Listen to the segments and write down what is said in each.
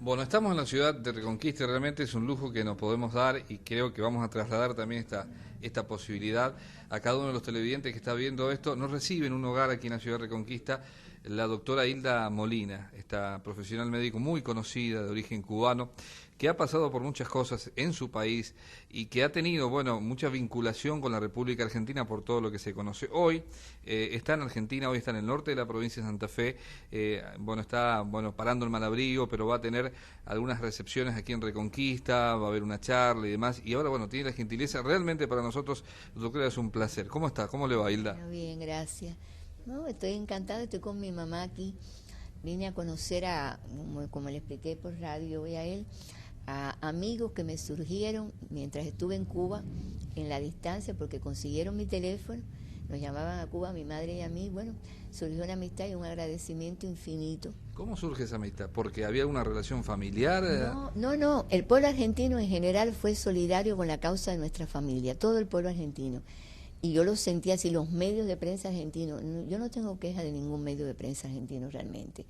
Bueno, estamos en la ciudad de Reconquista y realmente es un lujo que nos podemos dar y creo que vamos a trasladar también esta posibilidad a cada uno de los televidentes que está viendo esto. Nos recibe en un hogar aquí en la ciudad de Reconquista la doctora Hilda Molina, esta profesional médico muy conocida de origen cubano, que ha pasado por muchas cosas en su país y que ha tenido, bueno, mucha vinculación con la República Argentina por todo lo que se conoce. Hoy está en Argentina, hoy está en el norte de la provincia de Santa Fe, está parando el Malabrigo, pero va a tener algunas recepciones aquí en Reconquista, va a haber una charla y demás, y ahora, bueno, tiene la gentileza, realmente para nosotros, doctora, es un placer. ¿Cómo está? ¿Cómo le va, Hilda? Bueno, bien, gracias. No, estoy encantada, estoy con mi mamá aquí. Vine a conocer como le expliqué por radio hoy a él, a amigos que me surgieron mientras estuve en Cuba, en la distancia, porque consiguieron mi teléfono, nos llamaban a Cuba, a mi madre y a mí. Bueno, surgió una amistad y un agradecimiento infinito. ¿Cómo surge esa amistad? ¿Porque había una relación familiar? No, el pueblo argentino en general fue solidario con la causa de nuestra familia, todo el pueblo argentino. Y yo lo sentía así, los medios de prensa argentinos, yo no tengo queja de ningún medio de prensa argentino realmente,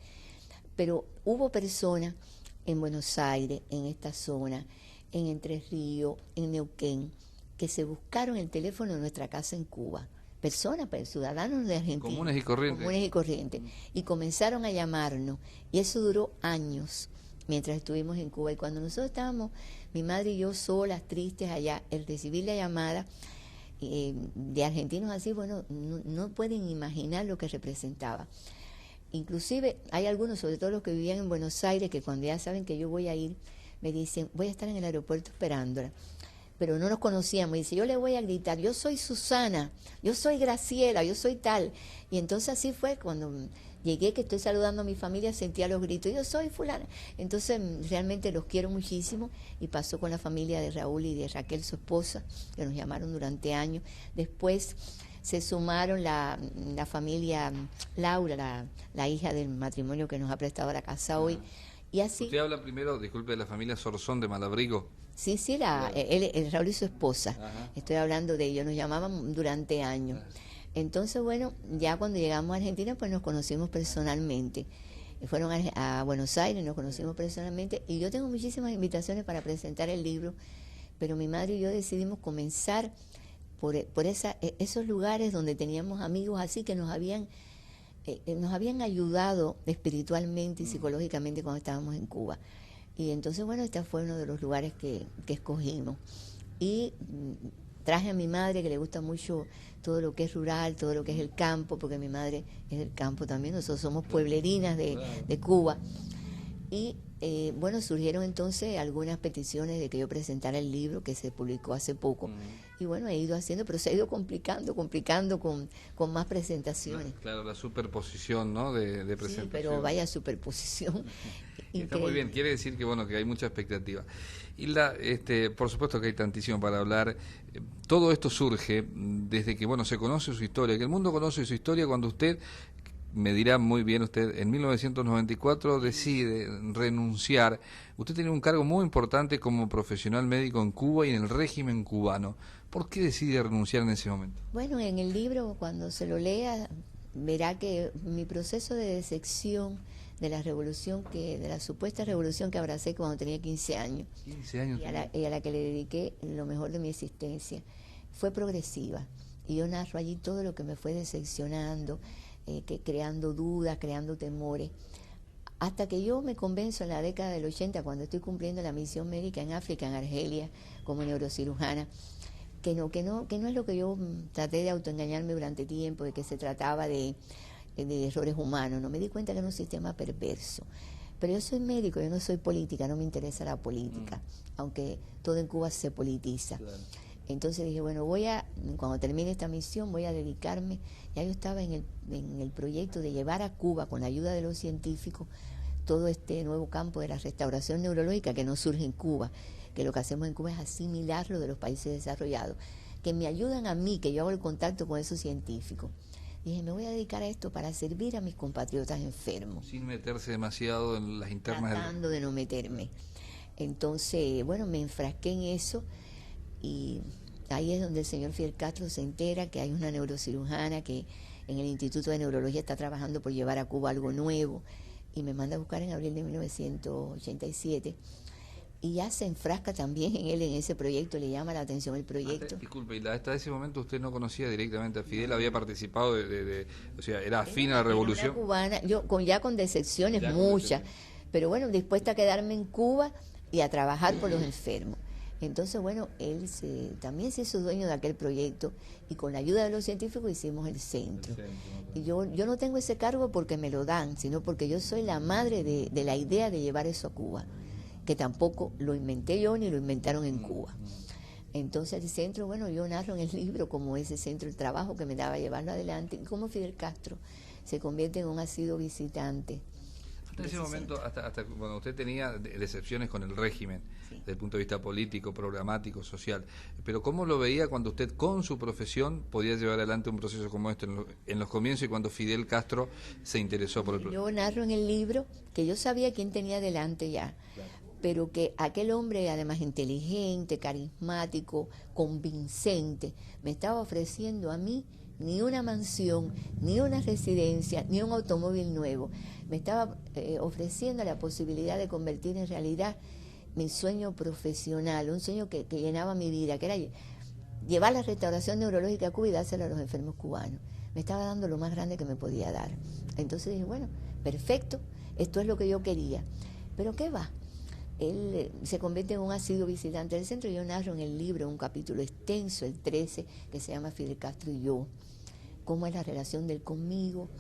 pero hubo personas en Buenos Aires, en esta zona, en Entre Ríos, en Neuquén, que se buscaron el teléfono de nuestra casa en Cuba, personas, ciudadanos de Argentina, comunes y corrientes, y comenzaron a llamarnos, y eso duró años mientras estuvimos en Cuba. Y cuando nosotros estábamos, mi madre y yo solas, tristes allá, el recibir la llamada de argentinos así, bueno, no pueden imaginar lo que representaba. Inclusive hay algunos, sobre todo los que vivían en Buenos Aires, que cuando ya saben que yo voy a ir, me dicen, voy a estar en el aeropuerto esperándola. Pero no nos conocíamos, y dice, yo le voy a gritar, yo soy Susana, yo soy Graciela, yo soy tal. Y entonces así fue, cuando llegué, que estoy saludando a mi familia, sentía los gritos, yo soy fulana. Entonces realmente los quiero muchísimo, y pasó con la familia de Raúl y de Raquel, su esposa, que nos llamaron durante años. Después se sumaron la familia Laura, la hija del matrimonio que nos ha prestado la casa hoy. Y así. Usted habla primero, disculpe, de la familia Sorzón de Malabrigo. Sí, claro. El Raúl y su esposa. Ajá. Estoy hablando de ellos, nos llamaban durante años. Entonces, bueno, ya cuando llegamos a Argentina, pues nos conocimos personalmente. Fueron a Buenos Aires, nos conocimos personalmente, y yo tengo muchísimas invitaciones para presentar el libro, pero mi madre y yo decidimos comenzar por esos lugares donde teníamos amigos así que nos habían ayudado espiritualmente y psicológicamente cuando estábamos en Cuba. Y entonces, bueno, este fue uno de los lugares que escogimos. Y traje a mi madre, que le gusta mucho todo lo que es rural, todo lo que es el campo, porque mi madre es del campo también, nosotros somos pueblerinas de Cuba. Y bueno, surgieron entonces algunas peticiones de que yo presentara el libro, que se publicó hace poco. Y bueno, he ido haciendo, pero se ha ido complicando con más presentaciones. Claro, la superposición, ¿no?, de presentaciones. Sí, pero vaya superposición. Está muy bien, quiere decir que bueno, que hay mucha expectativa. Hilda, por supuesto que hay tantísimo para hablar. Todo esto surge desde que, bueno, se conoce su historia, que el mundo conoce su historia cuando usted, me dirá muy bien usted, en 1994 decide renunciar. Usted tiene un cargo muy importante como profesional médico en Cuba y en el régimen cubano. ¿Por qué decide renunciar en ese momento? Bueno, en el libro, cuando se lo lea, verá que mi proceso de decepción de la revolución, de la supuesta revolución que abracé cuando tenía 15 años, 15 años y a la que le dediqué lo mejor de mi existencia, fue progresiva. Y yo narro allí todo lo que me fue decepcionando, creando dudas, creando temores, hasta que yo me convenzo en la década del 80, cuando estoy cumpliendo la misión médica en África, en Argelia, como neurocirujana, que no es lo que yo traté de autoengañarme durante tiempo, de que se trataba de errores humanos. No me di cuenta que era un sistema perverso. Pero yo soy médico, yo no soy política, no me interesa la política, aunque todo en Cuba se politiza. Claro. Entonces dije, bueno, cuando termine esta misión, voy a dedicarme. Ya yo estaba en el proyecto de llevar a Cuba, con la ayuda de los científicos, todo este nuevo campo de la restauración neurológica que no surge en Cuba, que lo que hacemos en Cuba es asimilarlo de los países desarrollados, que me ayudan a mí, que yo hago el contacto con esos científicos. Dije, me voy a dedicar a esto para servir a mis compatriotas enfermos. Sin meterse demasiado en las internas. Tratando de no meterme. Entonces, bueno, me enfrasqué en eso, y ahí es donde el señor Fidel Castro se entera que hay una neurocirujana que en el Instituto de Neurología está trabajando por llevar a Cuba algo nuevo. y me manda a buscar en abril de 1987. Y ya se enfrasca también en él, en ese proyecto, le llama la atención el proyecto. Disculpe, y hasta ese momento usted no conocía directamente a Fidel, había participado o sea, era afín a la revolución. Era una cubana, ya con decepciones muchas, pero bueno, dispuesta a quedarme en Cuba y a trabajar por los enfermos. Entonces, bueno, él también se hizo dueño de aquel proyecto y con la ayuda de los científicos hicimos el centro. Y yo no tengo ese cargo porque me lo dan, sino porque yo soy la madre de la idea de llevar eso a Cuba, que tampoco lo inventé yo ni lo inventaron en Cuba. Entonces el centro, bueno, yo narro en el libro como ese centro, el trabajo que me daba llevarlo adelante, y cómo Fidel Castro se convierte en un asiduo visitante. En ese momento, hasta cuando usted tenía decepciones con el régimen, sí, desde el punto de vista político, programático, social, pero ¿cómo lo veía cuando usted con su profesión podía llevar adelante un proceso como este en los comienzos y cuando Fidel Castro se interesó por el proceso? Yo narro en el libro que yo sabía quién tenía delante ya, claro, pero que aquel hombre, además inteligente, carismático, convincente, me estaba ofreciendo a mí ni una mansión, ni una residencia, ni un automóvil nuevo. Me estaba ofreciendo la posibilidad de convertir en realidad mi sueño profesional, un sueño que llenaba mi vida, que era llevar la restauración neurológica a Cuba y dársela a los enfermos cubanos. Me estaba dando lo más grande que me podía dar. Entonces dije, bueno, perfecto, esto es lo que yo quería. Pero ¿qué va? Él se convierte en un asiduo visitante del centro. Yo narro en el libro un capítulo extenso, el 13, que se llama Fidel Castro y yo, cómo es la relación de él conmigo,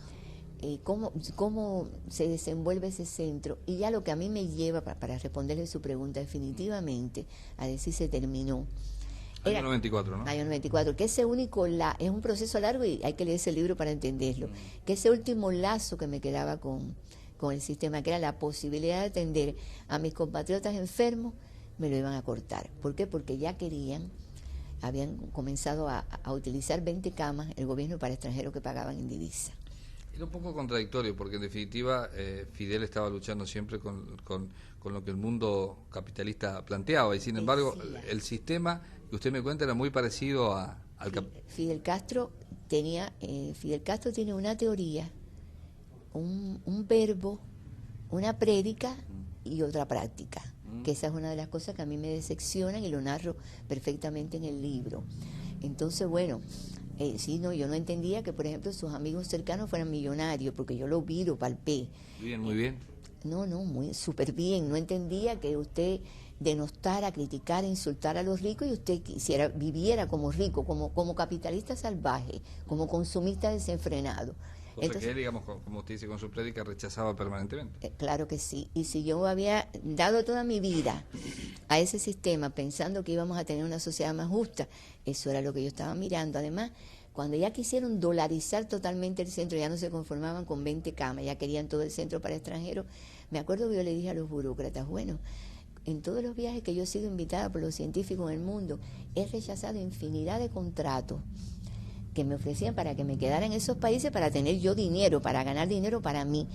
cómo se desenvuelve ese centro. Y ya lo que a mí me lleva, para responderle su pregunta definitivamente, a decir se terminó. Año 94, ¿no? Año 94, que ese único es un proceso largo y hay que leer ese libro para entenderlo, que ese último lazo que me quedaba con el sistema, que era la posibilidad de atender a mis compatriotas enfermos, me lo iban a cortar. ¿Por qué? Porque ya habían comenzado a utilizar 20 camas el gobierno para extranjeros que pagaban en divisa. Era un poco contradictorio, porque en definitiva Fidel estaba luchando siempre con lo que el mundo capitalista planteaba, y sin embargo el sistema que usted me cuenta era muy parecido al Fidel Castro tiene una teoría, un verbo, una prédica y otra práctica, que esa es una de las cosas que a mí me decepcionan y lo narro perfectamente en el libro. Entonces, bueno, yo no entendía que, por ejemplo, sus amigos cercanos fueran millonarios, porque yo lo vi, lo palpé. ¿Viven muy bien? No, muy súper bien. No entendía que usted denostara, criticara, insultara a los ricos y usted viviera como rico, como capitalista salvaje, como consumista desenfrenado. Cosa entonces, que él, digamos, como usted dice con su prédica, rechazaba permanentemente. Claro que sí. Y si yo había dado toda mi vida a ese sistema pensando que íbamos a tener una sociedad más justa, eso era lo que yo estaba mirando. Además, cuando ya quisieron dolarizar totalmente el centro, ya no se conformaban con 20 camas, ya querían todo el centro para extranjeros, me acuerdo que yo le dije a los burócratas, bueno, en todos los viajes que yo he sido invitada por los científicos en el mundo, he rechazado infinidad de contratos que me ofrecían para que me quedara en esos países para tener yo dinero, para ganar dinero para mí.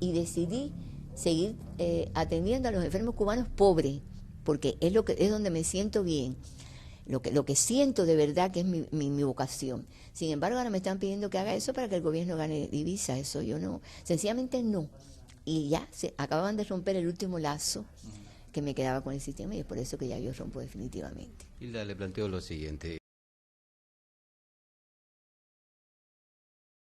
Y decidí seguir atendiendo a los enfermos cubanos pobres, porque es donde me siento bien, lo que siento de verdad que es mi vocación. Sin embargo, ahora me están pidiendo que haga eso para que el gobierno gane divisa. Eso yo no, sencillamente no. Y ya acababan de romper el último lazo que me quedaba con el sistema y es por eso que ya yo rompo definitivamente. Hilda, le planteo lo siguiente.